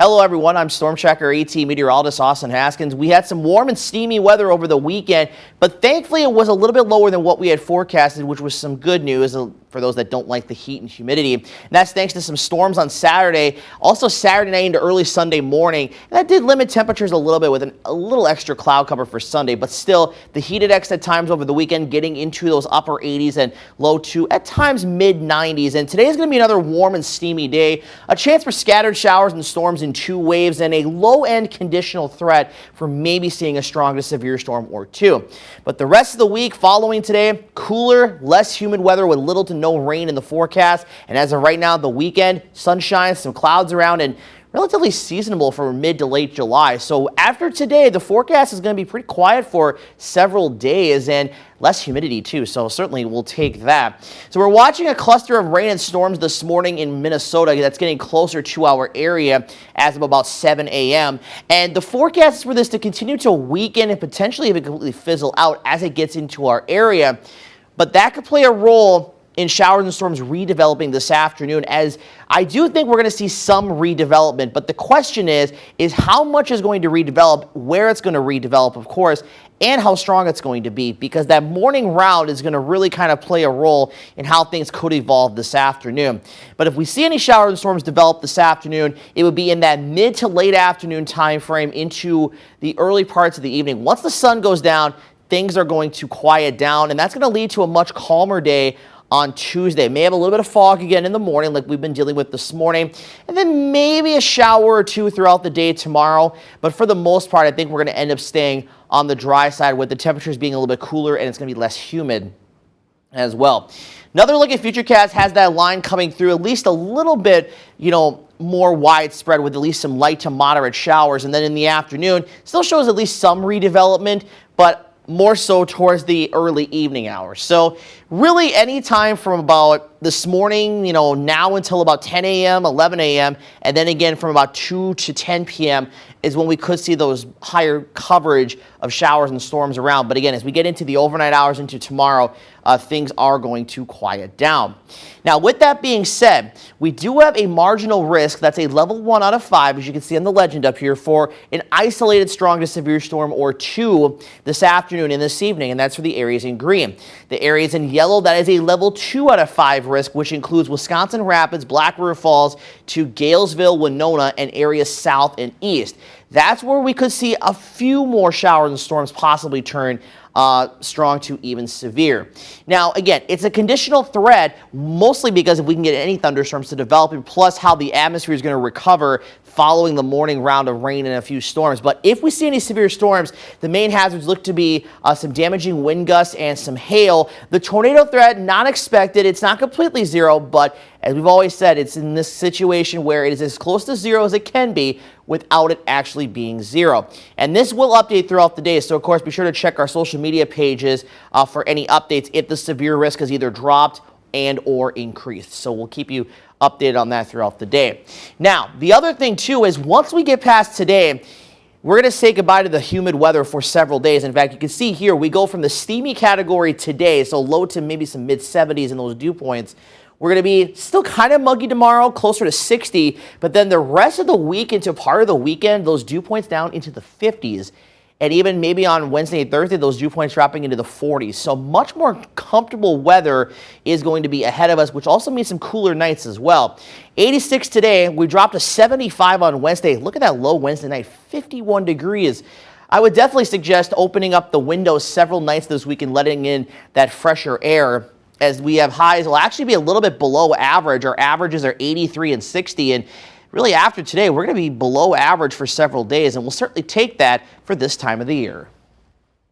Hello everyone, I'm Storm Tracker AT meteorologist Austin Haskins. We had some warm and steamy weather over the weekend, but thankfully it was a little bit lower than what we had forecasted, which was some good news for those that don't like the heat and humidity. And that's thanks to some storms on Saturday, also Saturday night into early Sunday morning. And that did limit temperatures a little bit with a little extra cloud cover for Sunday, but still the heat index at times over the weekend getting into those upper 80s and low to at times mid 90s. And today is going to be another warm and steamy day. A chance for scattered showers and storms in 2 waves and a low-end conditional threat for maybe seeing a strong to severe storm or 2. But the rest of the week following today, cooler, less humid weather with little to no rain in the forecast. And as of right now, the weekend, sunshine, some clouds around, and relatively seasonable for mid to late July. So after today, the forecast is going to be pretty quiet for several days and less humidity too. So certainly we'll take that. So we're watching a cluster of rain and storms this morning in Minnesota that's getting closer to our area as of about 7 a.m. And the forecast is for this to continue to weaken and potentially even completely fizzle out as it gets into our area. But that could play a role in showers and storms redeveloping this afternoon, as I do think we're going to see some redevelopment. But the question is how much is going to redevelop, where it's going to redevelop, of course, and how strong it's going to be, because that morning round is going to really kind of play a role in how things could evolve this afternoon. But if we see any showers and storms develop this afternoon, it would be in that mid to late afternoon time frame into the early parts of the evening. Once the sun goes down, things are going to quiet down, and that's going to lead to a much calmer day on Tuesday. May have a little bit of fog again in the morning like we've been dealing with this morning, and then maybe a shower or 2 throughout the day tomorrow. But for the most part, I think we're going to end up staying on the dry side with the temperatures being a little bit cooler, and it's going to be less humid as well. Another look at Futurecast has that line coming through at least a little bit, more widespread with at least some light to moderate showers. And then in the afternoon, still shows at least some redevelopment, but more so towards the early evening hours. So really any time from about this morning, now until about 10 a.m., 11 a.m., and then again from about 2 to 10 p.m. is when we could see those higher coverage of showers and storms around. But again, as we get into the overnight hours into tomorrow, things are going to quiet down. Now, with that being said, we do have a marginal risk that's a level 1 out of 5, as you can see on the legend up here, for an isolated strong to severe storm or 2 this afternoon and this evening, and that's for the areas in green. The areas in yellow, that is a level 2 out of 5 risk, which includes Wisconsin Rapids, Black River Falls to Galesville, Winona, and areas south and east. That's where we could see a few more showers and storms possibly turn strong to even severe. Now, again, it's a conditional threat, mostly because if we can get any thunderstorms to develop, and plus how the atmosphere is going to recover following the morning round of rain and a few storms. But if we see any severe storms, the main hazards look to be some damaging wind gusts and some hail. The tornado threat, not expected. It's not completely zero, but as we've always said, it's in this situation where it is as close to zero as it can be without it actually being zero. And this will update throughout the day. So, of course, be sure to check our social media pages for any updates if the severe risk has either dropped and or increased. So we'll keep you updated on that throughout the day. Now, the other thing, too, is once we get past today, we're going to say goodbye to the humid weather for several days. In fact, you can see here, we go from the steamy category today, so low to maybe some mid-70s in those dew points. We're going to be still kind of muggy tomorrow, closer to 60, but then the rest of the week into part of the weekend, those dew points down into the 50s. And even maybe on Wednesday and Thursday, those dew points dropping into the 40s. So much more comfortable weather is going to be ahead of us, which also means some cooler nights as well. 86 today. We dropped to 75 on Wednesday. Look at that low Wednesday night, 51 degrees. I would definitely suggest opening up the windows several nights this week and letting in that fresher air, as we have highs will actually be a little bit below average. Our averages are 83 and 60, and really after today, we're going to be below average for several days, and we'll certainly take that for this time of the year.